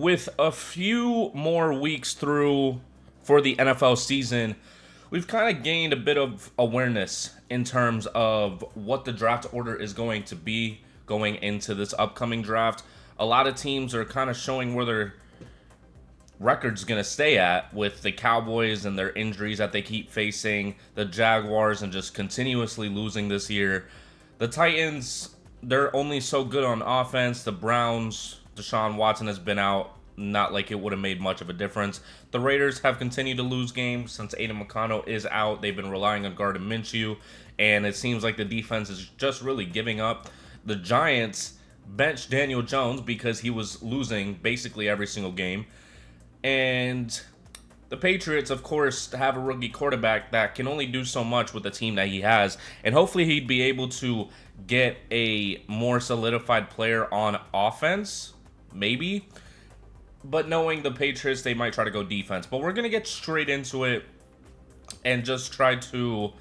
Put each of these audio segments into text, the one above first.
with a few more weeks through for the NFL season, we've kind of gained a bit of awareness in terms of what the draft order is going to be going into this upcoming draft. A lot of teams are kind of showing where their record's going to stay at with the Cowboys and their injuries that they keep facing, the Jaguars and just continuously losing this year. The Titans, they're only so good on offense. The Browns, Deshaun Watson has been out. Not like it would have made much of a difference. The Raiders have continued to lose games since Aiden McConnell is out. They've been relying on Gardner Minshew, and it seems like the defense is just really giving up. The Giants benched Daniel Jones because he was losing basically every single game. And the Patriots, of course, have a rookie quarterback that can only do so much with the team that he has. And hopefully he'd be able to get a more solidified player on offense, maybe. But knowing the Patriots, they might try to go defense. But we're going to get straight into it and just try to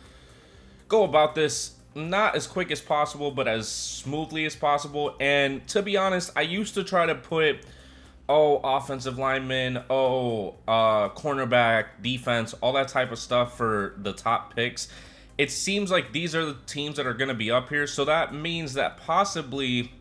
go about this not as quick as possible, but as smoothly as possible. And to be honest, I used to try to put, offensive lineman, cornerback, defense, all that type of stuff for the top picks. It seems like these are the teams that are going to be up here. So that means that possibly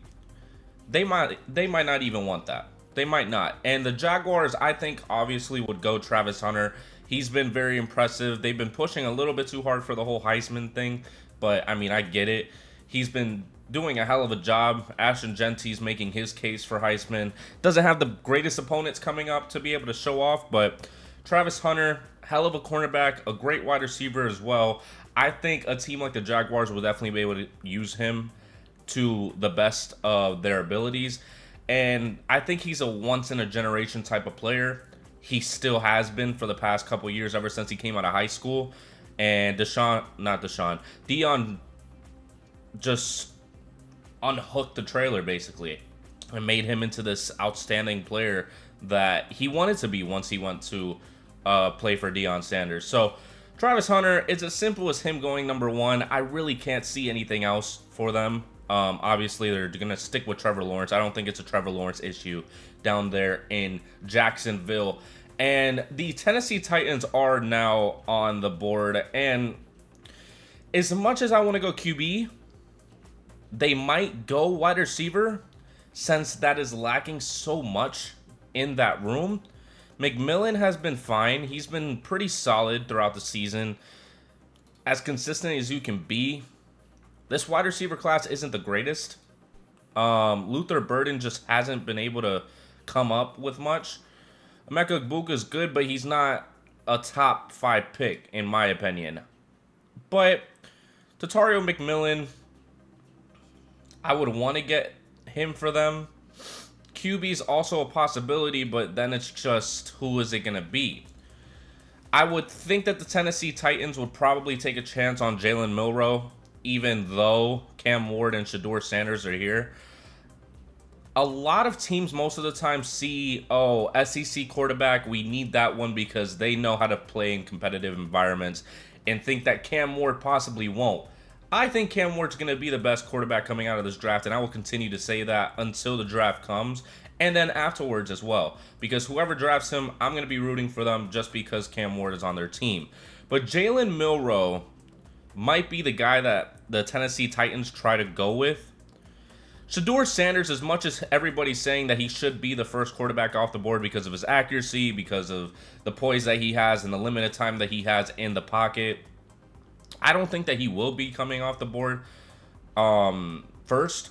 they might not even want that. They might not. And the Jaguars, I think, obviously would go Travis Hunter. He's been very impressive. They've been pushing a little bit too hard for the whole Heisman thing. But, I mean, I get it. He's been doing a hell of a job. Ashton Genty's making his case for Heisman. Doesn't have the greatest opponents coming up to be able to show off. But Travis Hunter, hell of a cornerback, a great wide receiver as well. I think a team like the Jaguars will definitely be able to use him to the best of their abilities. And I think he's a once-in-a-generation type of player. He still has been for the past couple years, ever since he came out of high school. And Dion just unhooked the trailer, basically, and made him into this outstanding player that he wanted to be once he went to play for Deion Sanders. So, Travis Hunter, it's as simple as him going number one. I really can't see anything else for them. Obviously, they're going to stick with Trevor Lawrence. I don't think it's a Trevor Lawrence issue down there in Jacksonville. And the Tennessee Titans are now on the board. And as much as I want to go QB, they might go wide receiver since that is lacking so much in that room. McMillan has been fine. He's been pretty solid throughout the season. As consistent as you can be. This wide receiver class isn't the greatest. Luther Burden just hasn't been able to come up with much. Emeka Egbuka is good, but he's not a top 5 pick, in my opinion. But Tatario McMillan, I would want to get him for them. QB is also a possibility, but then it's just, who is it going to be? I would think that the Tennessee Titans would probably take a chance on Jalen Milroe, even though Cam Ward and Shedeur Sanders are here. A lot of teams most of the time see, SEC quarterback, we need that one because they know how to play in competitive environments, and think that Cam Ward possibly won't. I think Cam Ward's going to be the best quarterback coming out of this draft, and I will continue to say that until the draft comes, and then afterwards as well. Because whoever drafts him, I'm going to be rooting for them just because Cam Ward is on their team. But Jalen Milroe might be the guy that the Tennessee Titans try to go with. Shedeur Sanders, as much as everybody's saying that he should be the first quarterback off the board because of his accuracy, because of the poise that he has and the limited time that he has in the pocket, I don't think that he will be coming off the board first.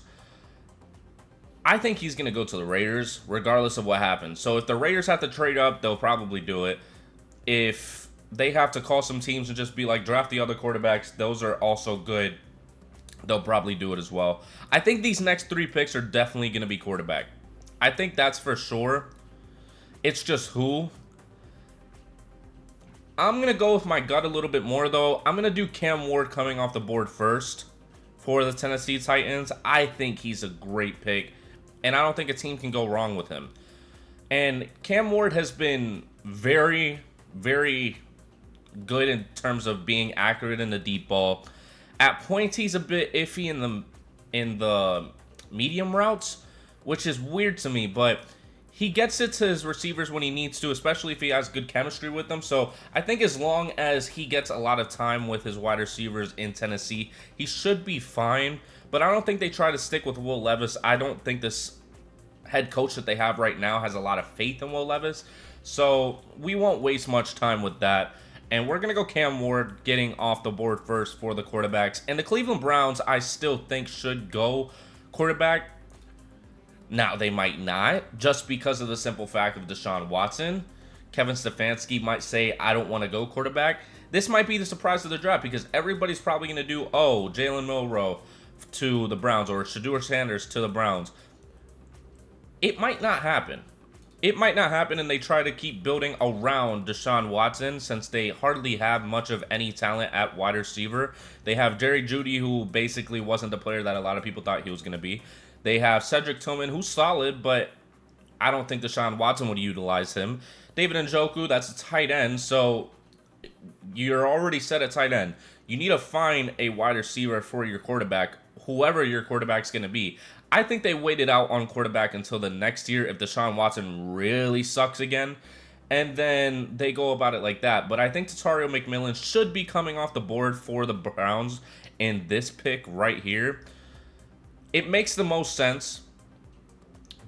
I think he's going to go to the Raiders regardless of what happens. So if the Raiders have to trade up, they'll probably do it. If they have to call some teams and just be like, draft the other quarterbacks, those are also good. They'll probably do it as well. I think these next 3 picks are definitely going to be quarterback. I think that's for sure. It's just who. I'm going to go with my gut a little bit more, though. I'm going to do Cam Ward coming off the board first for the Tennessee Titans. I think he's a great pick, and I don't think a team can go wrong with him. And Cam Ward has been very, very good in terms of being accurate in the deep ball. At points, he's a bit iffy in the medium routes, which is weird to me, but he gets it to his receivers when he needs to, especially if he has good chemistry with them. So I think as long as he gets a lot of time with his wide receivers in Tennessee, he should be fine. But I don't think they try to stick with Will Levis. I don't think this head coach that they have right now has a lot of faith in Will Levis. So we won't waste much time with that. And we're going to go Cam Ward getting off the board first for the quarterbacks. And the Cleveland Browns, I still think, should go quarterback. Now, they might not, just because of the simple fact of Deshaun Watson. Kevin Stefanski might say, I don't want to go quarterback. This might be the surprise of the draft, because everybody's probably going to do, Jalen Milroe to the Browns, or Shedeur Sanders to the Browns. It might not happen. It might not happen, and they try to keep building around Deshaun Watson, since they hardly have much of any talent at wide receiver. They have Jerry Jeudy, who basically wasn't the player that a lot of people thought he was going to be. They have Cedric Tillman, who's solid, but I don't think Deshaun Watson would utilize him. David Njoku, that's a tight end, so you're already set at tight end. You need to find a wide receiver for your quarterback, whoever your quarterback's going to be. I think they waited out on quarterback until the next year if Deshaun Watson really sucks again, and then they go about it like that. But I think Tatario McMillan should be coming off the board for the Browns in this pick right here. It makes the most sense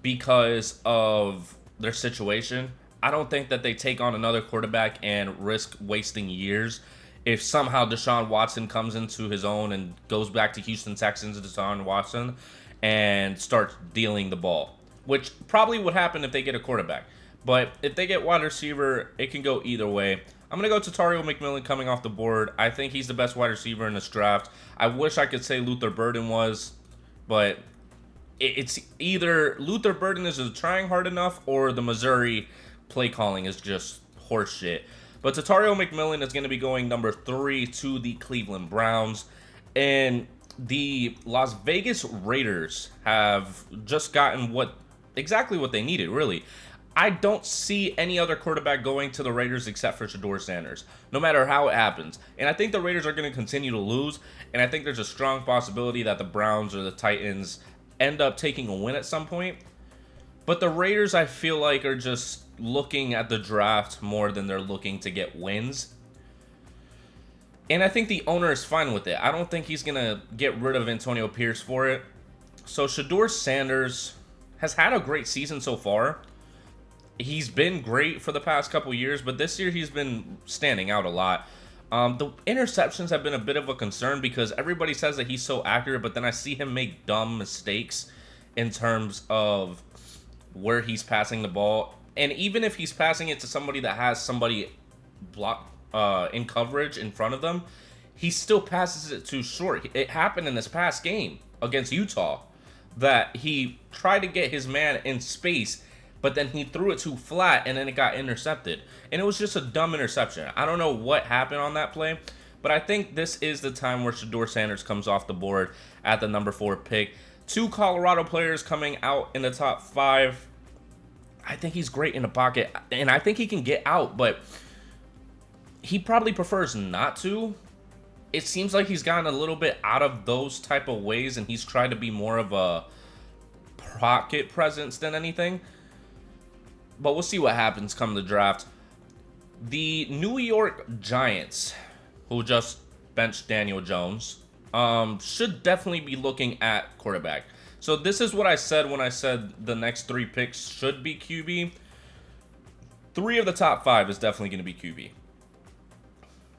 because of their situation. I don't think that they take on another quarterback and risk wasting years. If somehow Deshaun Watson comes into his own and goes back to Houston Texans, Deshaun Watson, and starts dealing the ball, which probably would happen if they get a quarterback. But if they get wide receiver, it can go either way. I'm going to go Tatario McMillan coming off the board. I think he's the best wide receiver in this draft. I wish I could say Luther Burden was, but it's either Luther Burden is trying hard enough or the Missouri play calling is just horseshit. But Tatario McMillan is going to be going number 3 to the Cleveland Browns. And the Las Vegas Raiders have just gotten exactly what they needed, really. I don't see any other quarterback going to the Raiders except for Shedeur Sanders, no matter how it happens. And I think the Raiders are going to continue to lose, and I think there's a strong possibility that the Browns or the Titans end up taking a win at some point. But the Raiders, I feel like, are just looking at the draft more than they're looking to get wins. And I think the owner is fine with it. I don't think he's going to get rid of Antonio Pierce for it. So Shedeur Sanders has had a great season so far. He's been great for the past couple years, but this year he's been standing out a lot. The interceptions have been a bit of a concern because everybody says that he's so accurate, but then I see him make dumb mistakes in terms of where he's passing the ball. And even if he's passing it to somebody that has somebody block in coverage in front of them, he still passes it too short. It happened in this past game against Utah that he tried to get his man in space, but then he threw it too flat and then it got intercepted. And it was just a dumb interception. I don't know what happened on that play, but I think this is the time where Shedeur Sanders comes off the board at the number 4 pick. 2 Colorado players coming out in the top 5. I think he's great in the pocket, and I think he can get out, but he probably prefers not to. It seems like he's gotten a little bit out of those type of ways, and he's tried to be more of a pocket presence than anything. But we'll see what happens come the draft. The New York Giants, who just benched Daniel Jones, should definitely be looking at quarterback. So this is what I said when I said the next 3 picks should be QB. 3 of the top 5 is definitely going to be QB.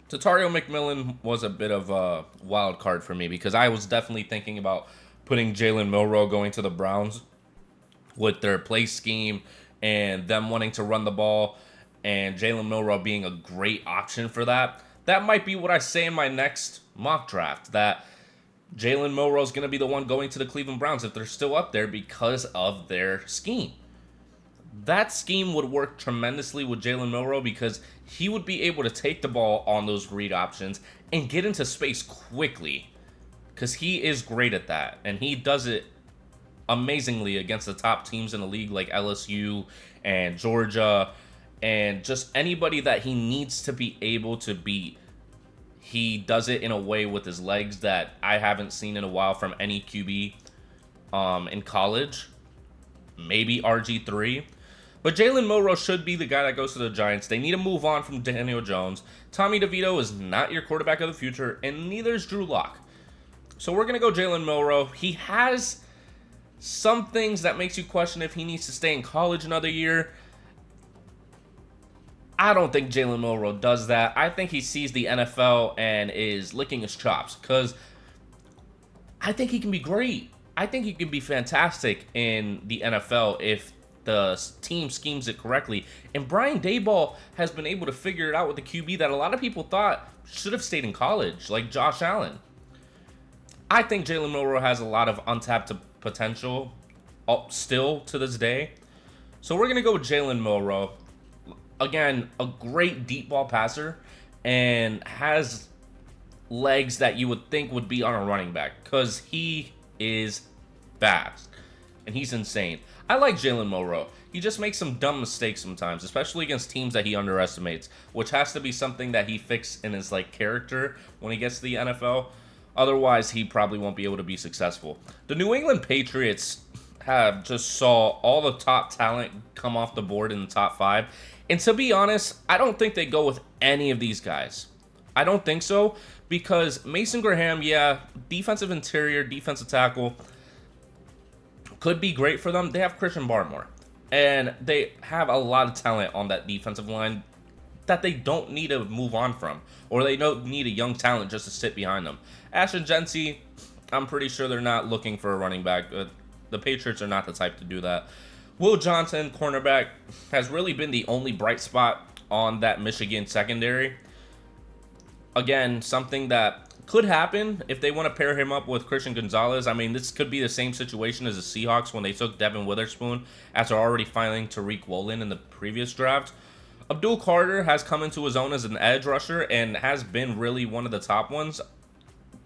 Tatario McMillan was a bit of a wild card for me because I was definitely thinking about putting Jalen Milroe going to the Browns with their play scheme and them wanting to run the ball, and Jalen Milroe being a great option for that. That might be what I say in my next mock draft, that Jalen Milroe is going to be the one going to the Cleveland Browns if they're still up there because of their scheme. That scheme would work tremendously with Jalen Milroe because he would be able to take the ball on those read options and get into space quickly because he is great at that, and he does it amazingly against the top teams in the league like LSU and Georgia and just anybody that he needs to be able to beat. He does it in a way with his legs that I haven't seen in a while from any QB in college. Maybe RG3. But Jalen Milroe should be the guy that goes to the Giants. They need to move on from Daniel Jones. Tommy DeVito is not your quarterback of the future, and neither is Drew Lock. So we're going to go Jalen Milroe. He has some things that makes you question if he needs to stay in college another year. I don't think Jalen Milroe does that. I think he sees the NFL and is licking his chops because I think he can be great. I think he can be fantastic in the NFL if the team schemes it correctly. And Brian Daboll has been able to figure it out with the QB that a lot of people thought should have stayed in college, like Josh Allen. I think Jalen Milroe has a lot of untapped potential still to this day. So we're going to go with Jalen Milroe. Again, a great deep ball passer and has legs that you would think would be on a running back because he is fast and he's insane. I like Jalen Milroe. He just makes some dumb mistakes sometimes, especially against teams that he underestimates, which has to be something that he fixes in his character when he gets to the NFL. Otherwise, he probably won't be able to be successful. The New England Patriots have just saw all the top talent come off the board in the top 5. And to be honest, I don't think they go with any of these guys. I don't think so because Mason Graham, defensive interior, defensive tackle, could be great for them. They have Christian Barmore, and they have a lot of talent on that defensive line that they don't need to move on from, or they don't need a young talent just to sit behind them. Ashton Jeanty, I'm pretty sure they're not looking for a running back. The Patriots are not the type to do that. Will Johnson, cornerback, has really been the only bright spot on that Michigan secondary. Again, something that could happen if they want to pair him up with Christian Gonzalez. I mean, this could be the same situation as the Seahawks when they took Devin Witherspoon after already filing Tariq Woolen in the previous draft. Abdul Carter has come into his own as an edge rusher and has been really one of the top ones.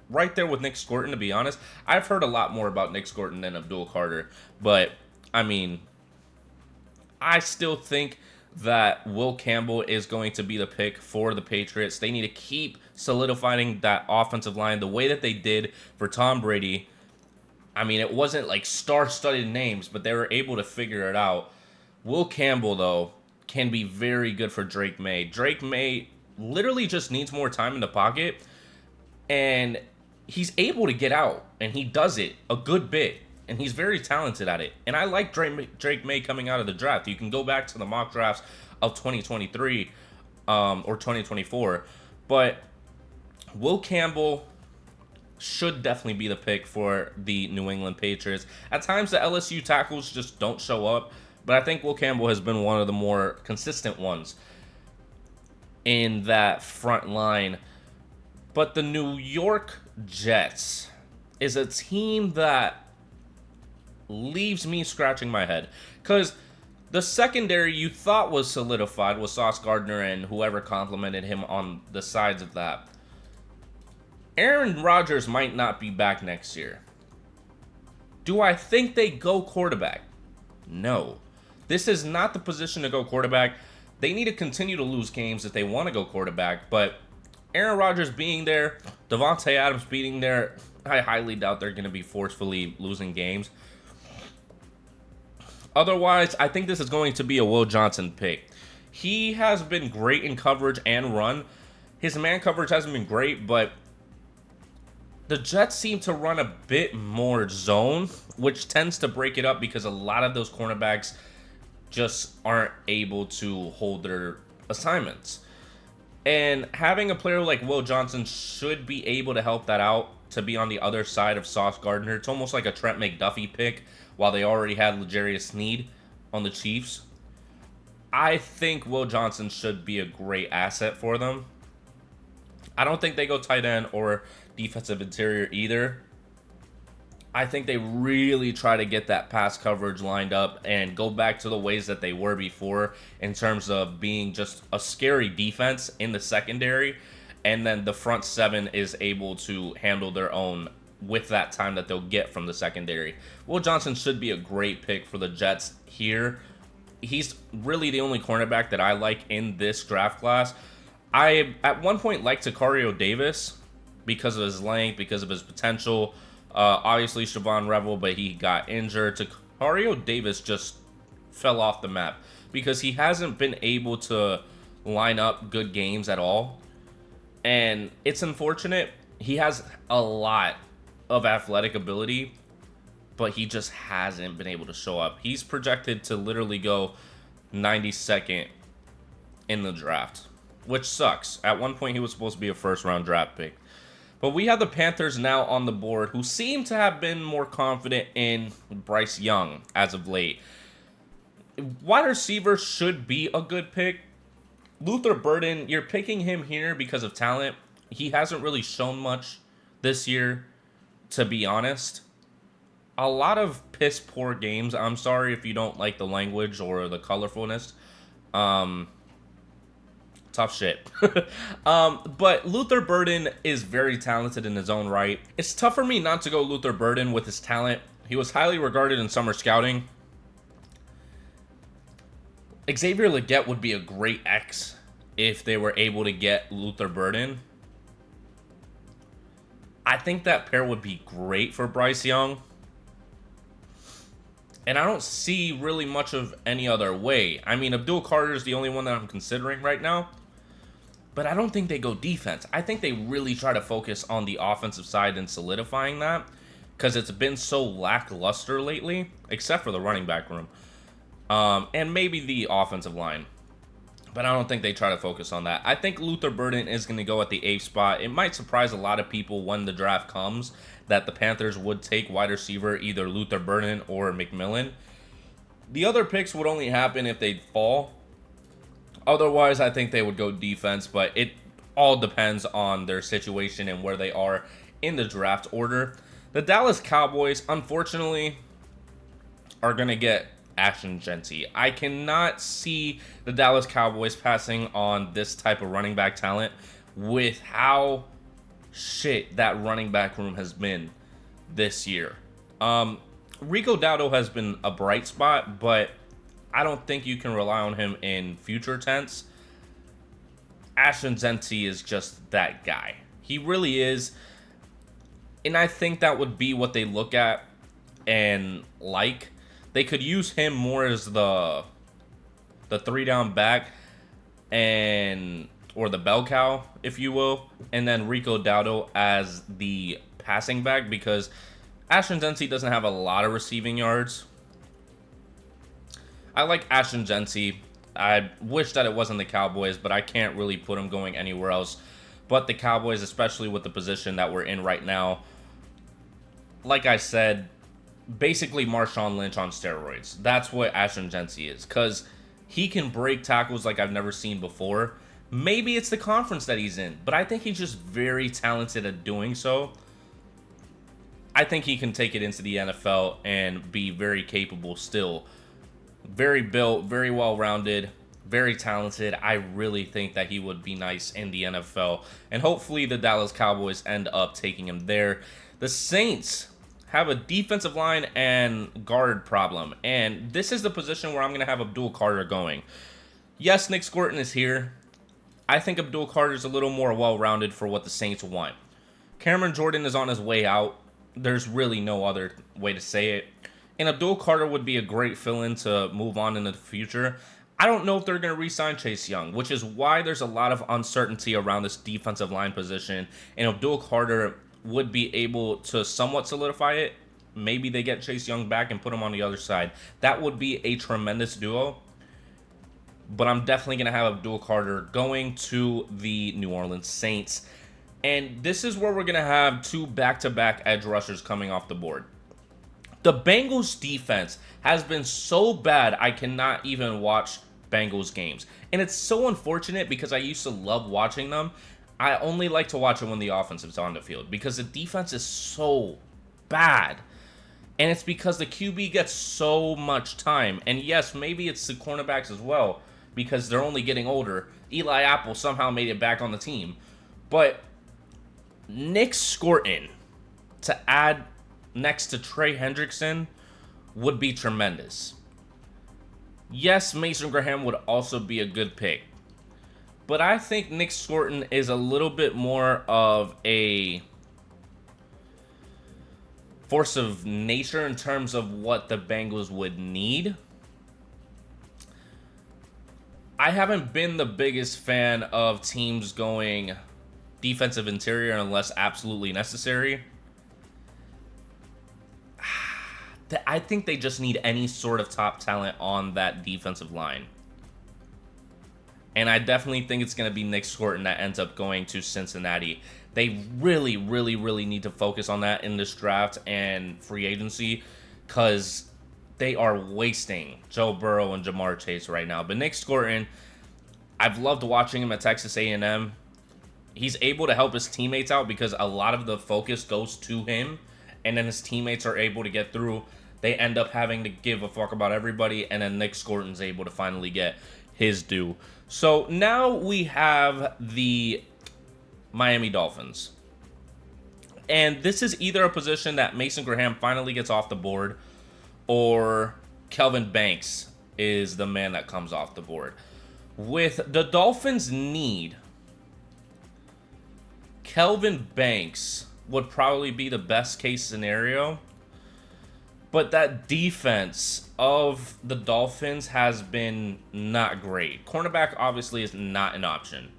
Right there with Nick Scorton, to be honest. I've heard a lot more about Nick Scorton than Abdul Carter. But, I mean, I still think that Will Campbell is going to be the pick for the Patriots. They need to keep solidifying that offensive line the way that they did for Tom Brady. I mean, it wasn't like star-studded names, but they were able to figure it out. Will Campbell, though, can be very good for Drake May. Drake May literally just needs more time in the pocket, and he's able to get out, and he does it a good bit. And he's very talented at it. And I like Drake May coming out of the draft. You can go back to the mock drafts of 2023 or 2024. But Will Campbell should definitely be the pick for the New England Patriots. At times, the LSU tackles just don't show up. But I think Will Campbell has been one of the more consistent ones in that front line. But the New York Jets is a team that leaves me scratching my head because the secondary you thought was solidified with Sauce Gardner and whoever complimented him on the sides of that. Aaron Rodgers might not be back next year. Do I think they go quarterback? No. This is not the position to go quarterback. They need to continue to lose games if they want to go quarterback, but Aaron Rodgers being there, Devontae Adams being there, I highly doubt they're going to be forcefully losing games. Otherwise, I think this is going to be a Will Johnson pick. He has been great in coverage and run. His man coverage hasn't been great, but the Jets seem to run a bit more zone, which tends to break it up because a lot of those cornerbacks just aren't able to hold their assignments. And having a player like Will Johnson should be able to help that out, to be on the other side of Sauce Gardner. It's almost like a Trent McDuffie pick while they already had L'Jarius Sneed on the Chiefs. I think Will Johnson should be a great asset for them. I don't think they go tight end or defensive interior either. I think they really try to get that pass coverage lined up and go back to the ways that they were before in terms of being just a scary defense in the secondary, and then the front seven is able to handle their own with that time that they'll get from the secondary. Will Johnson should be a great pick for the Jets here. He's really the only cornerback that I like in this draft class. I, at one point, liked Tacario Davis because of his length, because of his potential. Obviously, Siobhan Revel, but he got injured. Tacario Davis just fell off the map. because he hasn't been able to line up good games at all. And it's unfortunate. He has a lot of athletic ability, but he just hasn't been able to show up. He's projected to literally go 92nd in the draft, which sucks. At one point, he was supposed to be a first-round draft pick. But we have the Panthers now on the board, who seem to have been more confident in Bryce Young as of late. Wide receiver should be a good pick. Luther Burden, you're picking him here because of talent. He hasn't really shown much this year, to be honest. A lot of piss poor games. I'm sorry if you don't like the language or the colorfulness. Tough shit. But Luther Burden is very talented in his own right. It's tough for me not to go Luther Burden with his talent. He was highly regarded in summer scouting. Xavier Legette would be a great X if they were able to get Luther Burden. I think that pair would be great for Bryce Young. And I don't see really much of any other way. I mean, Abdul Carter is the only one that I'm considering right now. But I don't think they go defense. I think they really try to focus on the offensive side and solidifying that, because it's been so lackluster lately, except for the running back room. And maybe the offensive line. But I don't think they try to focus on that. I think Luther Burden is going to go at the 8th spot. It might surprise a lot of people when the draft comes that the Panthers would take wide receiver, either Luther Burden or McMillan. The other picks would only happen if they fall. Otherwise, I think they would go defense, but it all depends on their situation and where they are in the draft order. The Dallas Cowboys, unfortunately, are going to get Ashton Jeanty. I cannot see the Dallas Cowboys passing on this type of running back talent with how shit that running back room has been this year. Rico Dowdle has been a bright spot, but I don't think you can rely on him in future tense. Ashton Jeanty is just that guy. He really is. And I think that would be what they look at and like. They could use him more as the 3-down back or the bell cow, if you will, and then Rico Dowdle as the passing back, because Ashton Jeanty doesn't have a lot of receiving yards. I like Ashton Jeanty. I wish that it wasn't the Cowboys, but I can't really put him going anywhere else but the Cowboys, especially with the position that we're in right now. Like I said, basically Marshawn Lynch on steroids. That's what Ashton Jeanty is, because he can break tackles like I've never seen before. Maybe it's the conference that he's in, but I think he's just very talented at doing so. I think he can take it into the NFL and be very capable still. Very built, very well-rounded, very talented. I really think that he would be nice in the NFL. And hopefully the Dallas Cowboys end up taking him there. The Saints have a defensive line and guard problem. And this is the position where I'm going to have Abdul Carter going. Yes, Nick Scorton is here. I think Abdul Carter is a little more well-rounded for what the Saints want. Cameron Jordan is on his way out. There's really no other way to say it. And Abdul Carter would be a great fill-in to move on in the future. I don't know if they're going to re-sign Chase Young, which is why there's a lot of uncertainty around this defensive line position. And Abdul Carter would be able to somewhat solidify it. Maybe they get Chase Young back and put him on the other side. That would be a tremendous duo. But I'm definitely going to have Abdul Carter going to the New Orleans Saints. And this is where we're going to have two back-to-back edge rushers coming off the board. The Bengals defense has been so bad I cannot even watch Bengals games. And it's so unfortunate because I used to love watching them. I only like to watch it when the offense is on the field because the defense is so bad. And it's because the QB gets so much time. And yes, maybe it's the cornerbacks as well because they're only getting older. Eli Apple somehow made it back on the team. But Nick Scorton to add next to Trey Hendrickson would be tremendous. Yes, Mason Graham would also be a good pick. But I think Nick Scorton is a little bit more of a force of nature in terms of what the Bengals would need. I haven't been the biggest fan of teams going defensive interior unless absolutely necessary. I think they just need any sort of top talent on that defensive line. And I definitely think it's going to be Nick Scorton that ends up going to Cincinnati. They really, really, really need to focus on that in this draft and free agency because they are wasting Joe Burrow and Jamar Chase right now. But Nick Scorton, I've loved watching him at Texas A&M. He's able to help his teammates out because a lot of the focus goes to him, and then his teammates are able to get through. They end up having to give a fuck about everybody, and then Nick Scorton's able to finally get his due. So now we have the Miami Dolphins. And this is either a position that Mason Graham finally gets off the board, or Kelvin Banks is the man that comes off the board. With the Dolphins' need, Kelvin Banks would probably be the best case scenario. But that defense of the Dolphins has been not great. Cornerback obviously is not an option.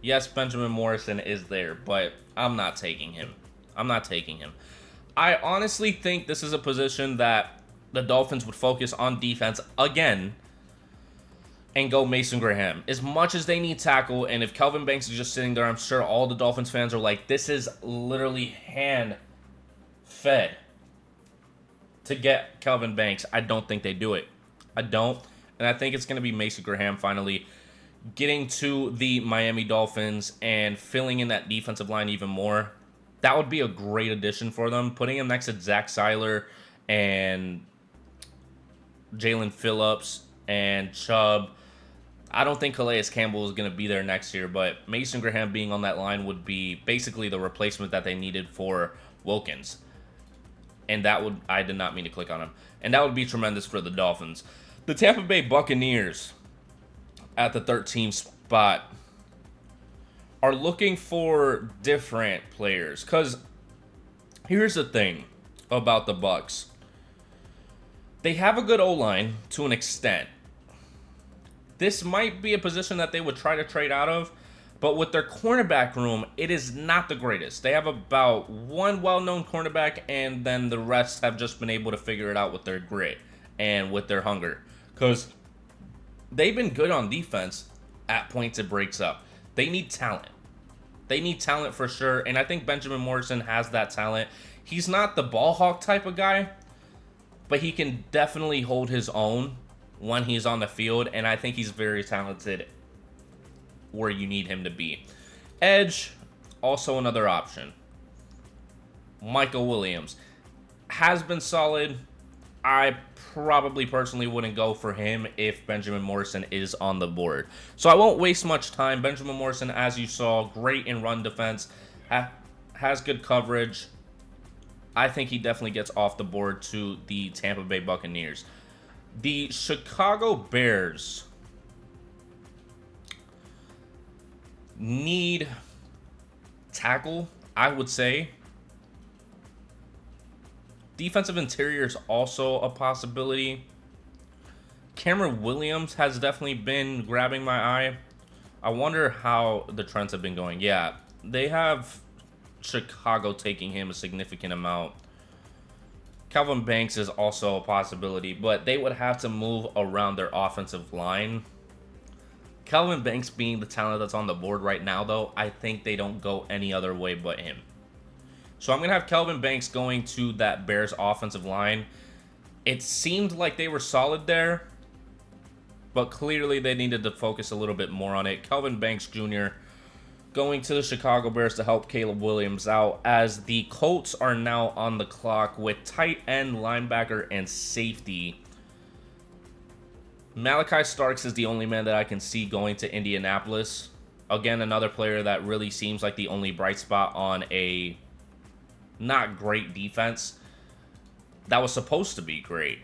Yes, Benjamin Morrison is there, but I'm not taking him. I honestly think this is a position that the Dolphins would focus on defense again and go Mason Graham. As much as they need tackle, and if Kelvin Banks is just sitting there, I'm sure all the Dolphins fans are like, this is literally hand-fed to get Kelvin Banks. I don't think they do it. I don't. And I think it's going to be Mason Graham finally getting to the Miami Dolphins and filling in that defensive line even more. That would be a great addition for them. Putting him next to Zach Seiler and Jalen Phillips and Chubb. I don't think Calais Campbell is going to be there next year, but Mason Graham being on that line would be basically the replacement that they needed for Wilkins. And that would, I did not mean to click on him. And that would be tremendous for the Dolphins. The Tampa Bay Buccaneers at the 13th spot are looking for different players. Because here's the thing about the Bucs. They have a good O-line to an extent. This might be a position that they would try to trade out of. But with their cornerback room, it is not the greatest. They have about one well-known cornerback, and then the rest have just been able to figure it out with their grit and with their hunger. Because they've been good on defense. At points, it breaks up. They need talent. They need talent for sure, and I think Benjamin Morrison has that talent. He's not the ball hawk type of guy, but he can definitely hold his own when he's on the field, and I think he's very talented where you need him to be. Edge, also another option. Michael Williams has been solid. I probably personally wouldn't go for him if Benjamin Morrison is on the board. So I won't waste much time. Benjamin Morrison, as you saw, great in run defense, has good coverage. I think he definitely gets off the board to the Tampa Bay Buccaneers. The Chicago Bears need tackle, I would say. Defensive interior is also a possibility. Cameron Williams has definitely been grabbing my eye. I wonder how the trends have been going. Yeah, they have Chicago taking him a significant amount. Kelvin Banks is also a possibility, but they would have to move around their offensive line. Kelvin Banks being the talent that's on the board right now, though, I think they don't go any other way but him. So I'm going to have Kelvin Banks going to that Bears offensive line. It seemed like they were solid there, but clearly they needed to focus a little bit more on it. Kelvin Banks Jr. going to the Chicago Bears to help Caleb Williams out, as the Colts are now on the clock with tight end, linebacker, and safety. Malachi Starks is the only man that I can see going to Indianapolis. Again, another player that really seems like the only bright spot on a not great defense that was supposed to be great.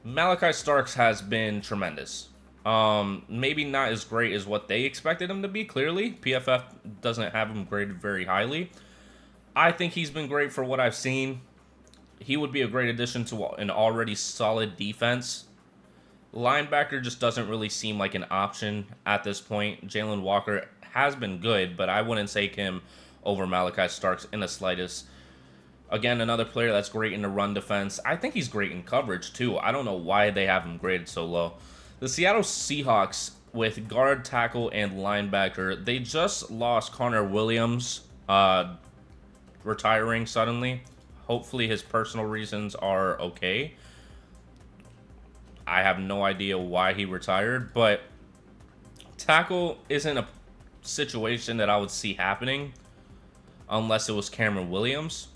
Malachi Starks has been tremendous. Maybe not as great as what they expected him to be, clearly. PFF doesn't have him graded very highly. I think he's been great for what I've seen. He would be a great addition to an already solid defense. Linebacker just doesn't really seem like an option at this point. Jalen Walker has been good, but I wouldn't take him over Malachi Starks in the slightest. Again, another player that's great in the run defense. I think he's great in coverage, too. I don't know why they have him graded so low. The Seattle Seahawks, with guard, tackle, and linebacker, they just lost Connor Williams, retiring suddenly. Hopefully his personal reasons are okay. I have no idea why he retired, but tackle isn't a situation that I would see happening unless it was Cameron Williams.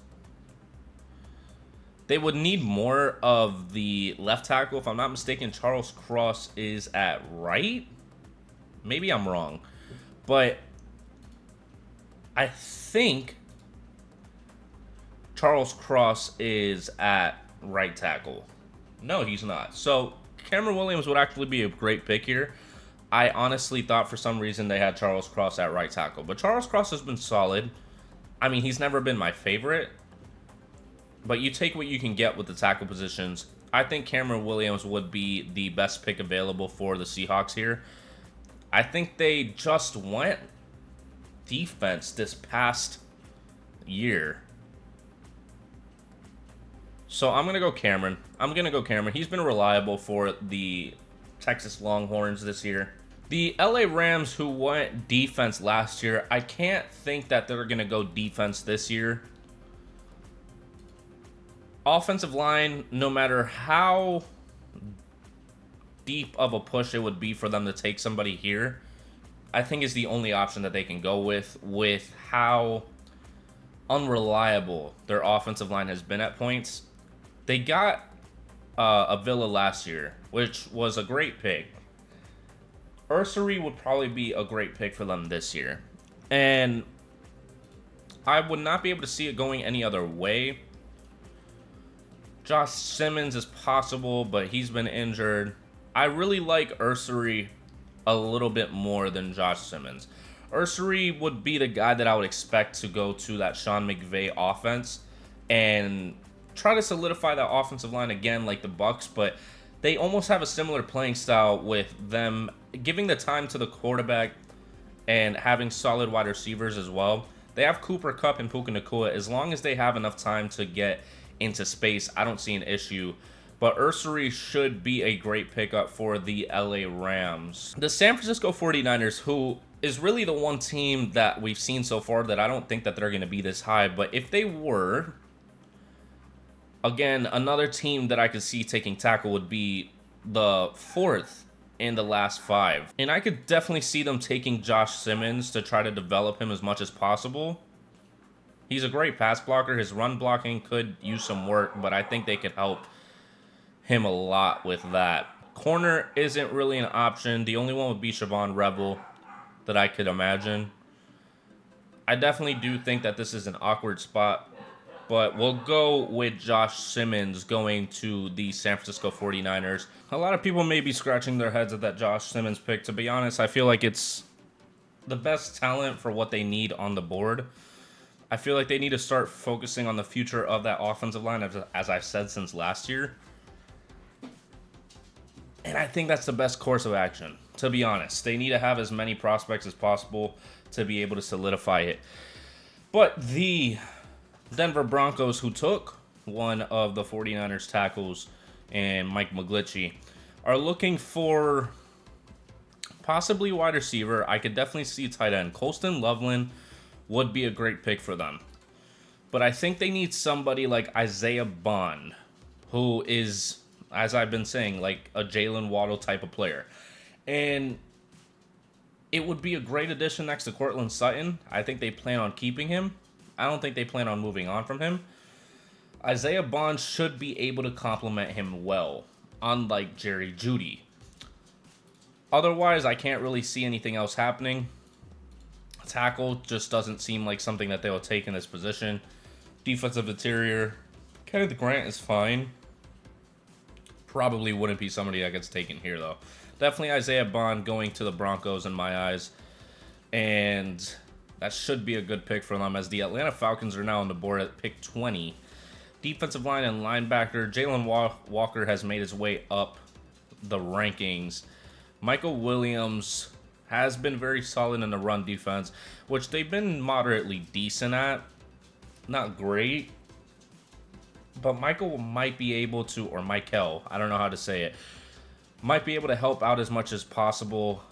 They would need more of the left tackle. If I'm not mistaken, Charles Cross is at right. Maybe I'm wrong. But I think Charles Cross is at right tackle. No, he's not. So Cameron Williams would actually be a great pick here. I honestly thought for some reason they had Charles Cross at right tackle. But Charles Cross has been solid. I mean, he's never been my favorite. But you take what you can get with the tackle positions. I think Cameron Williams would be the best pick available for the Seahawks here. I think they just went defense this past year. So I'm going to go Cameron. He's been reliable for the Texas Longhorns this year. The LA Rams, who went defense last year, I can't think that they're going to go defense this year. Offensive line, no matter how deep of a push it would be for them to take somebody here, I think is the only option that they can go with how unreliable their offensive line has been at points. They got Avila last year, which was a great pick. Ursary would probably be a great pick for them this year. And I would not be able to see it going any other way. Josh Simmons is possible, but he's been injured. I really like Ursary a little bit more than Josh Simmons. Ursary would be the guy that I would expect to go to that Sean McVay offense and try to solidify that offensive line again like the Bucs, but they almost have a similar playing style with them giving the time to the quarterback and having solid wide receivers as well. They have Cooper Kupp and Puka Nacua. As long as they have enough time to get into space, I don't see an issue. But Ursary should be a great pickup for the LA Rams. The San Francisco 49ers, who is really the one team that we've seen so far that I don't think that they're going to be this high. But if they were, again, another team that I could see taking tackle would be the fourth in the last five. And I could definitely see them taking Josh Simmons to try to develop him as much as possible. He's a great pass blocker. His run blocking could use some work, but I think they could help him a lot with that. Corner isn't really an option. The only one would be Siobhan Rebel that I could imagine. I definitely do think that this is an awkward spot, but we'll go with Josh Simmons going to the San Francisco 49ers. A lot of people may be scratching their heads at that Josh Simmons pick. To be honest, I feel like it's the best talent for what they need on the board. I feel like they need to start focusing on the future of that offensive line, as I've said since last year. And I think that's the best course of action, to be honest. They need to have as many prospects as possible to be able to solidify it. But the Denver Broncos, who took one of the 49ers tackles and Mike McGlinchey, are looking for possibly wide receiver. I could definitely see tight end. Colston Loveland would be a great pick for them. But I think they need somebody like Isaiah Bond, who is, as I've been saying, like a Jalen Waddle type of player. And it would be a great addition next to Courtland Sutton. I think they plan on keeping him. I don't think they plan on moving on from him. Isaiah Bond should be able to complement him well, unlike Jerry Jeudy. Otherwise, I can't really see anything else happening. Tackle just doesn't seem like something that they will take in this position. Defensive interior, Kenneth Grant is fine. Probably wouldn't be somebody that gets taken here, though. Definitely Isaiah Bond going to the Broncos in my eyes. And that should be a good pick for them, as the Atlanta Falcons are now on the board at pick 20. Defensive line and linebacker, Jalen Walker has made his way up the rankings, Michael Williams has been very solid in the run defense, which they've been moderately decent at. Not great, but Michael might be able to, or Michael, I don't know how to say it, might be able to help out as much as possible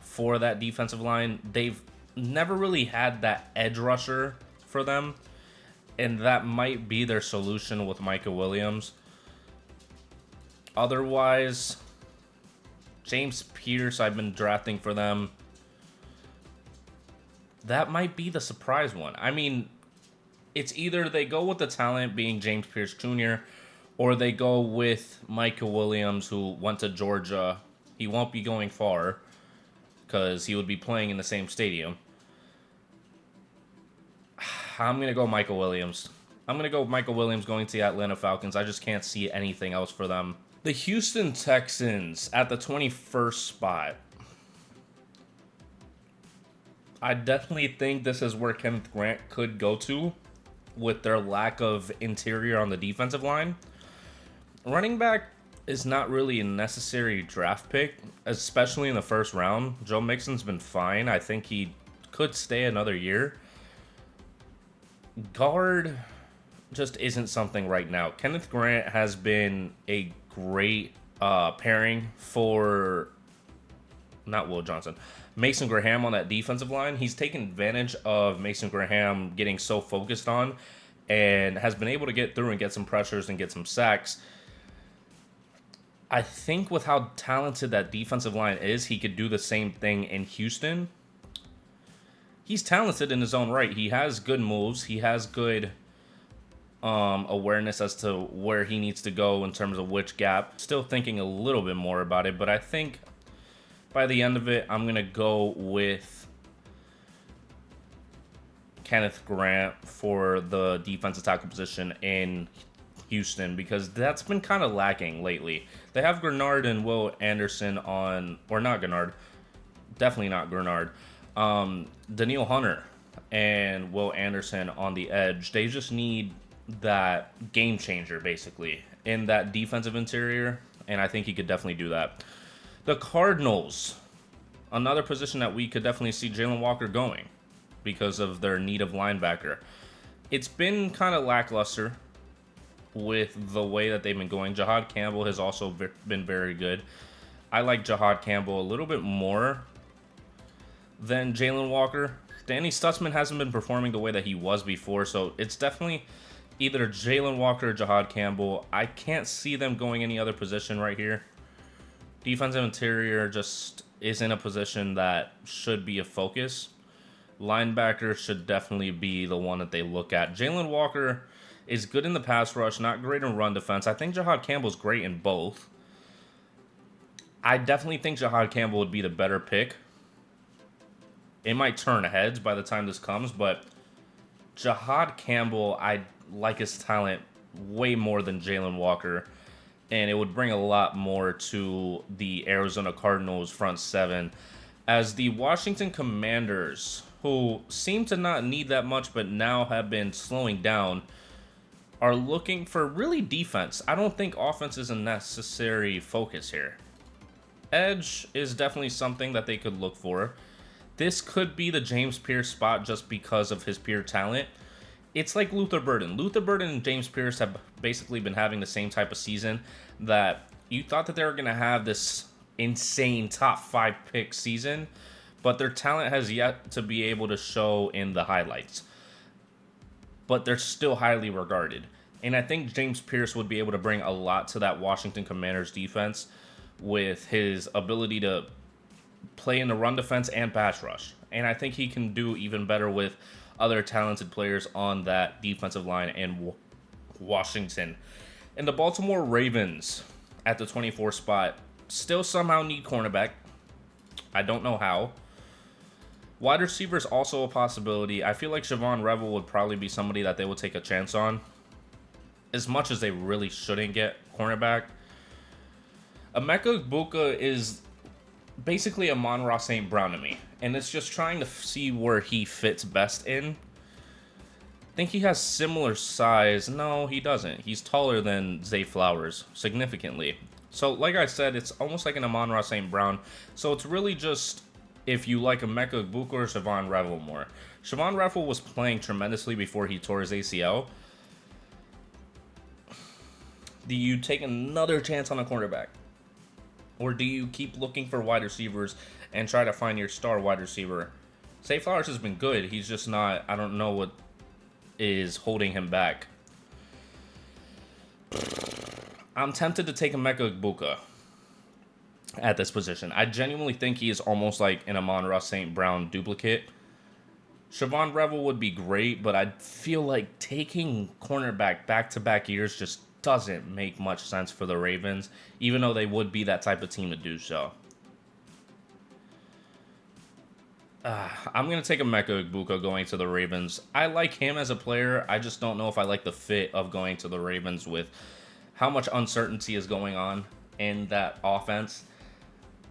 for that defensive line. They've never really had that edge rusher for them, and that might be their solution with Michael Williams. Otherwise, James Pierce, I've been drafting for them. That might be the surprise one. I mean, it's either they go with the talent being James Pierce Jr., or they go with Michael Williams, who went to Georgia. He won't be going far because he would be playing in the same stadium. I'm going to go Michael Williams. I'm going to go Michael Williams going to the Atlanta Falcons. I just can't see anything else for them. The Houston Texans at the 21st spot. I definitely think this is where Kenneth Grant could go to with their lack of interior on the defensive line. Running back is not really a necessary draft pick, especially in the first round. Joe Mixon's been fine. I think he could stay another year. Guard just isn't something right now. Kenneth Grant has been a great pairing for, not Will Johnson, Mason Graham on that defensive line. He's taken advantage of Mason Graham getting so focused on and has been able to get through and get some pressures and get some sacks. I think with how talented that defensive line is, he could do the same thing in Houston. He's talented in his own right. He has good moves. He has good awareness as to where he needs to go in terms of which gap. Still thinking a little bit more about it, but I think by the end of it, I'm going to go with Kenneth Grant for the defensive tackle position in Houston, because that's been kind of lacking lately. They have Grenard and Will Anderson on, or not Grenard, definitely not Grenard, Danielle Hunter and Will Anderson on the edge. They just need that game changer, basically, in that defensive interior, and I think he could definitely do that. The Cardinals, another position that we could definitely see Jalen Walker going because of their need of linebacker. It's been kind of lackluster with the way that they've been going. Jahad Campbell has also been very good. I like Jahad Campbell a little bit more than Jalen Walker. Danny Stutzman hasn't been performing the way that he was before, so it's definitely either Jalen Walker or Jahad Campbell. I can't see them going any other position right here. Defensive interior just isn't a position that should be a focus. Linebacker should definitely be the one that they look at. Jalen Walker is good in the pass rush, not great in run defense. I think Jahad Campbell's great in both. I definitely think Jahad Campbell would be the better pick. It might turn heads by the time this comes, but Jahad Campbell, I like his talent way more than Jalen Walker, and it would bring a lot more to the Arizona Cardinals front seven, as the Washington Commanders, who seem to not need that much but now have been slowing down, are looking for really defense. I don't think offense is a necessary focus here. Edge is definitely something that they could look for. This could be the James Pierce spot just because of his pure talent. It's like Luther Burden. Luther Burden and James Pierce have basically been having the same type of season, that you thought that they were going to have this insane top 5 pick season, but their talent has yet to be able to show in the highlights. But they're still highly regarded. And I think James Pierce would be able to bring a lot to that Washington Commanders defense with his ability to play in the run defense and pass rush. And I think he can do even better with other talented players on that defensive line in Washington. And the Baltimore Ravens at the 24 spot still somehow need cornerback. I don't know how. Wide receiver is also a possibility. I feel like Siobhan Revel would probably be somebody that they would take a chance on, as much as they really shouldn't get cornerback. Emeka Egbuka is basically a Amon-Ra St. Brown to me, and it's just trying to see where he fits best in. I think he has similar size. No, he doesn't. He's taller than Zay Flowers, significantly. So, like I said, it's almost like an Amon-Ra St. Brown. So it's really just if you like Emeka Egbuka or Siobhan Revel more. Siobhan Revel was playing tremendously before he tore his ACL. Do you take another chance on a cornerback? Or do you keep looking for wide receivers and try to find your star wide receiver? Zay Flowers has been good. He's just not, I don't know what is holding him back. I'm tempted to take Emeka Egbuka at this position. I genuinely think he is almost like an Amon-Ra St. Brown duplicate. Siobhan Revel would be great, but I feel like taking cornerback back-to-back years just doesn't make much sense for the Ravens, even though they would be that type of team to do so. I'm going to take Emeka Egbuka going to the Ravens. I like him as a player. I just don't know if I like the fit of going to the Ravens with how much uncertainty is going on in that offense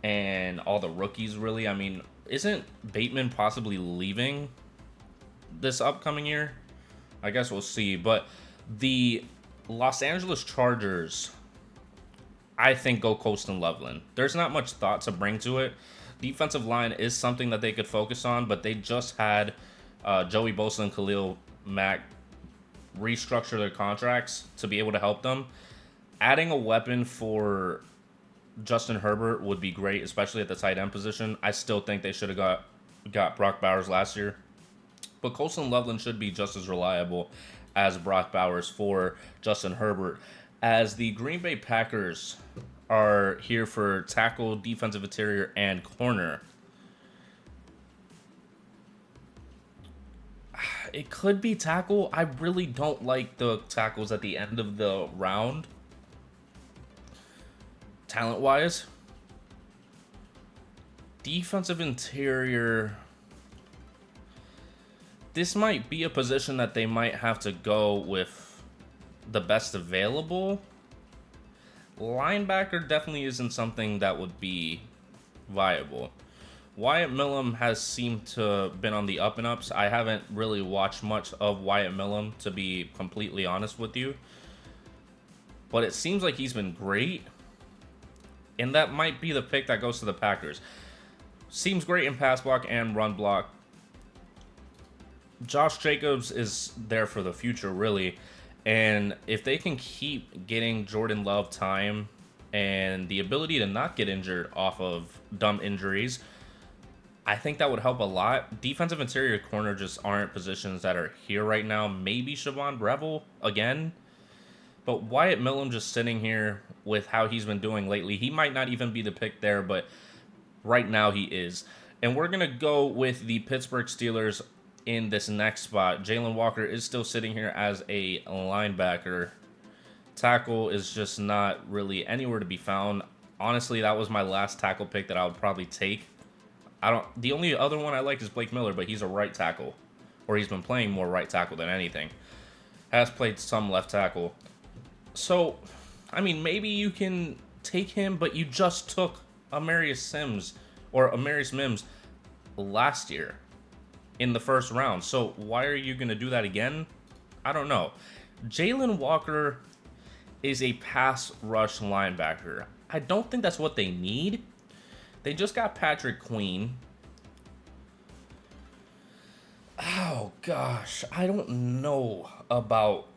and all the rookies, really. I mean, isn't Bateman possibly leaving this upcoming year? I guess we'll see. But the Los Angeles Chargers, I think, go Colston Loveland. There's not much thought to bring to it. Defensive line is something that they could focus on, but they just had Joey Bosa and Khalil Mack restructure their contracts to be able to help them. Adding a weapon for Justin Herbert would be great, especially at the tight end position. I still think they should have got Brock Bowers last year. But Colston Loveland should be just as reliable as Brock Bowers for Justin Herbert. As the Green Bay Packers are here for tackle, defensive interior, and corner. It could be tackle. I really don't like the tackles at the end of the round, talent-wise. Defensive interior. This might be a position that they might have to go with the best available. Linebacker definitely isn't something that would be viable. Wyatt Millam has seemed to been on the up and ups. I haven't really watched much of Wyatt Millam, to be completely honest with you. But it seems like he's been great. And that might be the pick that goes to the Packers. Seems great in pass block and run block. Josh Jacobs is there for the future, really. And if they can keep getting Jordan Love time and the ability to not get injured off of dumb injuries, I think that would help a lot. Defensive interior corner just aren't positions that are here right now. Maybe Siobhan Revel again. But Wyatt Millam just sitting here with how he's been doing lately. He might not even be the pick there, but right now he is. And we're going to go with the Pittsburgh Steelers in this next spot. Jalen Walker is still sitting here as a linebacker. Tackle is just not really anywhere to be found. Honestly, that was my last tackle pick that I would probably take. The only other one I like is Blake Miller, but he's a right tackle. Or he's been playing more right tackle than anything. Has played some left tackle. So, I mean, maybe you can take him, but you just took Amarius Mims last year in the first round. So why are you going to do that again? I don't know. Jalen Walker is a pass rush linebacker. I don't think that's what they need. They just got Patrick Queen. Oh, gosh. I don't know about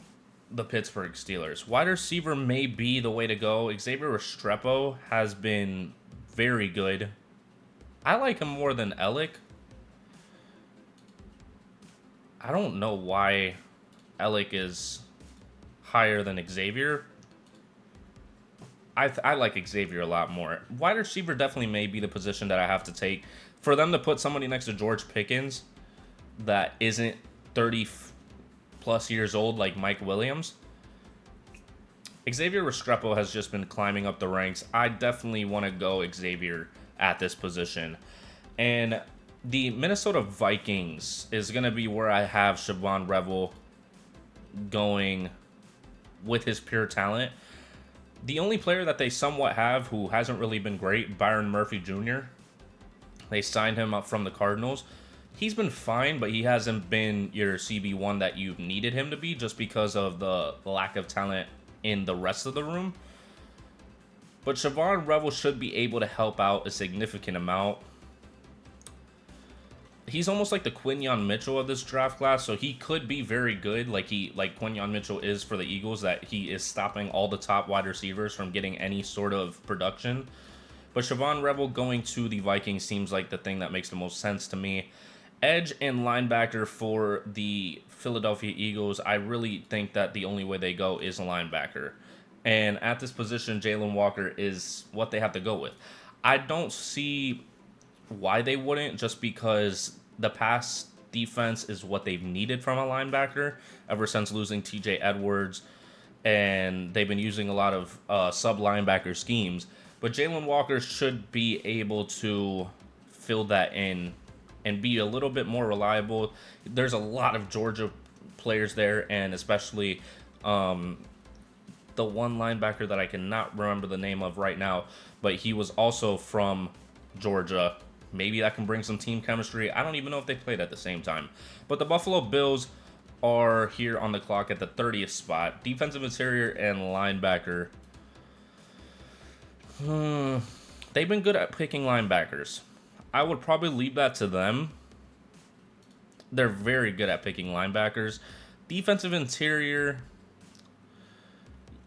the Pittsburgh Steelers. Wide receiver may be the way to go. Xavier Restrepo has been very good. I like him more than Ellick. I don't know why Ellick is higher than Xavier. I like Xavier a lot more. Wide receiver definitely may be the position that I have to take. For them to put somebody next to George Pickens that isn't 30-plus years old like Mike Williams, Xavier Restrepo has just been climbing up the ranks. I definitely want to go Xavier at this position. And the Minnesota Vikings is going to be where I have Siobhan Revel going with his pure talent. The only player that they somewhat have who hasn't really been great, Byron Murphy Jr. They signed him up from the Cardinals. He's been fine, but he hasn't been your CB1 that you've needed him to be just because of the lack of talent in the rest of the room. But Siobhan Revel should be able to help out a significant amount. He's almost like the Quinyon Mitchell of this draft class, so he could be very good, like Quinyon Mitchell is for the Eagles, that he is stopping all the top wide receivers from getting any sort of production. But Siobhan Revel going to the Vikings seems like the thing that makes the most sense to me. Edge and linebacker for the Philadelphia Eagles, I really think that the only way they go is a linebacker. And at this position, Jalen Walker is what they have to go with. I don't see why they wouldn't, just because the pass defense is what they've needed from a linebacker ever since losing TJ Edwards, and they've been using a lot of sub linebacker schemes. But Jalen Walker should be able to fill that in and be a little bit more reliable. There's a lot of Georgia players there, and especially the one linebacker that I cannot remember the name of right now, but he was also from Georgia. Maybe that can bring some team chemistry. I don't even know if they played at the same time. But the Buffalo Bills are here on the clock at the 30th spot. Defensive interior and linebacker. They've been good at picking linebackers. I would probably leave that to them. They're very good at picking linebackers. Defensive interior,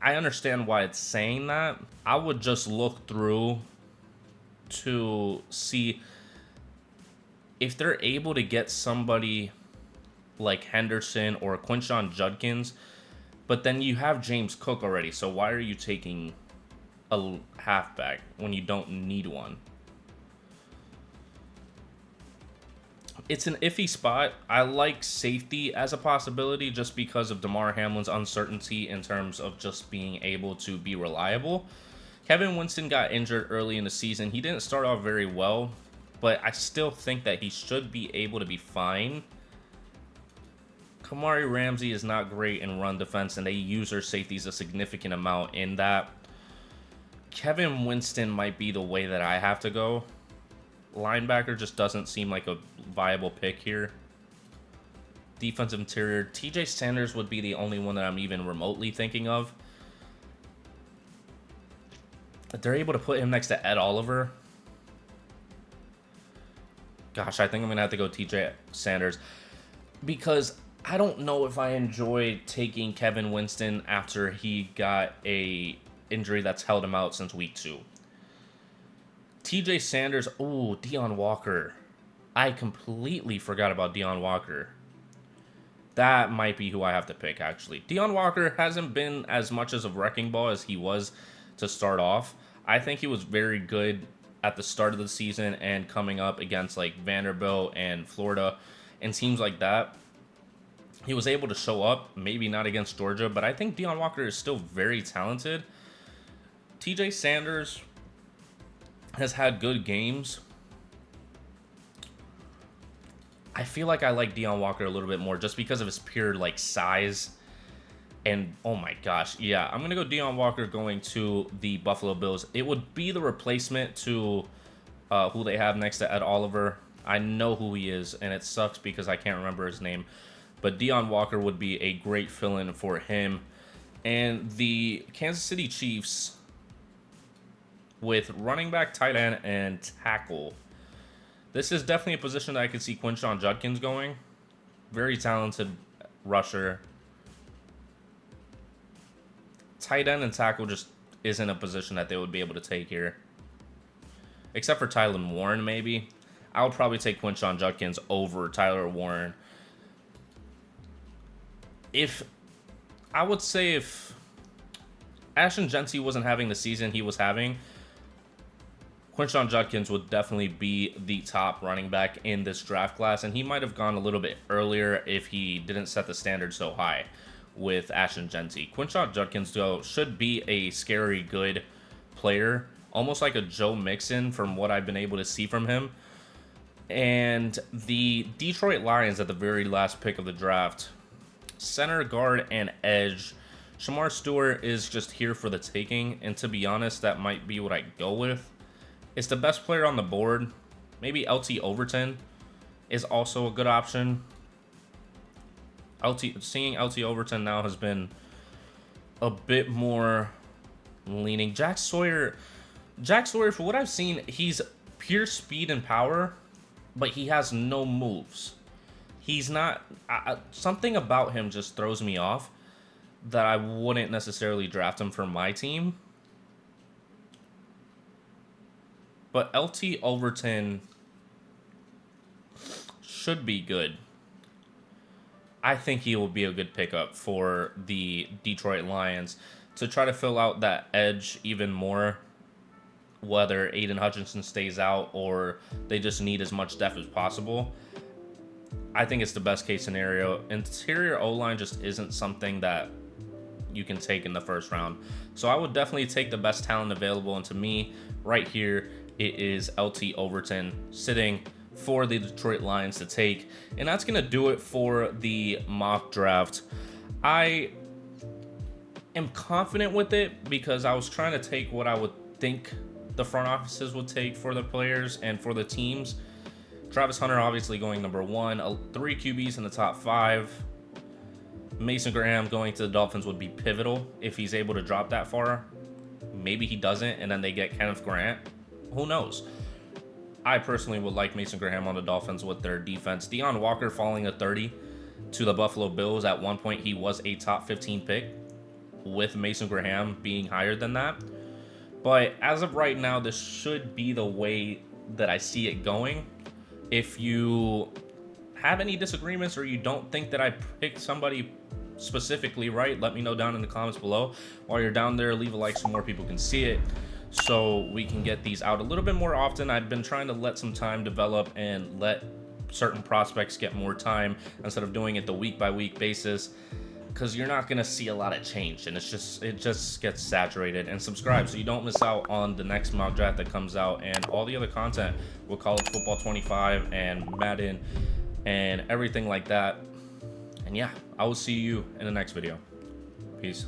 I understand why it's saying that. I would just look through to see if they're able to get somebody like Henderson or Quinshon Judkins, but then you have James Cook already, so why are you taking a halfback when you don't need one? It's an iffy spot. I like safety as a possibility just because of Damar Hamlin's uncertainty in terms of just being able to be reliable. Kevin Winston got injured early in the season. He didn't start off very well, but I still think that he should be able to be fine. Kamari Ramsey is not great in run defense, and they use their safeties a significant amount in that. Kevin Winston might be the way that I have to go. Linebacker just doesn't seem like a viable pick here. Defensive interior, TJ Sanders would be the only one that I'm even remotely thinking of. If they're able to put him next to Ed Oliver, gosh, I think I'm going to have to go TJ Sanders, because I don't know if I enjoy taking Kevin Winston after he got a injury that's held him out since week 2. TJ Sanders, oh, Deone Walker. I completely forgot about Deone Walker. That might be who I have to pick, actually. Deone Walker hasn't been as much as a wrecking ball as he was to start off. I think he was very good at the start of the season and coming up against like Vanderbilt and Florida and teams like that. He was able to show up, maybe not against Georgia, but I think Deone Walker is still very talented. TJ Sanders has had good games. I feel like I like Deone Walker a little bit more just because of his pure like size. And oh my gosh, yeah, I'm gonna go Deone Walker going to the Buffalo Bills. It would be the replacement to who they have next to Ed Oliver. I know who he is, and it sucks because I can't remember his name. But Deone Walker would be a great fill-in for him. And the Kansas City Chiefs, with running back, tight end, and tackle, this is definitely a position that I could see Quinshon Judkins going. Very talented rusher. Tight end and tackle just isn't a position that they would be able to take here. Except for Tyler Warren, maybe. I would probably take Quinshon Judkins over Tyler Warren. I would say if Ashton Jeanty wasn't having the season he was having, Quinshon Judkins would definitely be the top running back in this draft class, and he might have gone a little bit earlier if he didn't set the standard so high with Ashton Jeanty. Quinshon Judkins, though, should be a scary good player, almost like a Joe Mixon from what I've been able to see from him. And the Detroit Lions at the very last pick of the draft, center, guard, and edge. Shamar Stewart is just here for the taking, and to be honest, that might be what I go with. It's the best player on the board. Maybe LT Overton is also a good option. Seeing LT Overton now has been a bit more leaning. Jack Sawyer, for what I've seen, he's pure speed and power, but he has no moves. He's not... something about him just throws me off that I wouldn't necessarily draft him for my team. But LT Overton should be good. I think he will be a good pickup for the Detroit Lions to try to fill out that edge even more, whether Aiden Hutchinson stays out or they just need as much depth as possible. I think it's the best case scenario. Interior O-line just isn't something that you can take in the first round. So I would definitely take the best talent available, and to me, right here, it is LT Overton sitting for the Detroit Lions to take. And that's going to do it for the mock draft. I am confident with it because I was trying to take what I would think the front offices would take for the players and for the teams. Travis Hunter obviously going number 1, 3 QBs in the top 5. Mason Graham going to the Dolphins would be pivotal if he's able to drop that far. Maybe he doesn't, and then they get Kenneth Grant. Who knows? I personally would like Mason Graham on the Dolphins with their defense. Deion Walker falling to 30 to the Buffalo Bills. At one point, he was a top 15 pick, with Mason Graham being higher than that. But as of right now, this should be the way that I see it going. If you have any disagreements or you don't think that I picked somebody specifically right, let me know down in the comments below. While you're down there, leave a like so more people can see it, so we can get these out a little bit more often. I've been trying to let some time develop and let certain prospects get more time instead of doing it the week by week basis, because you're not going to see a lot of change, and it just gets saturated. And subscribe so you don't miss out on the next mock draft that comes out and all the other content with College Football 25 and Madden and everything like that. And yeah, I will see you in the next video. Peace.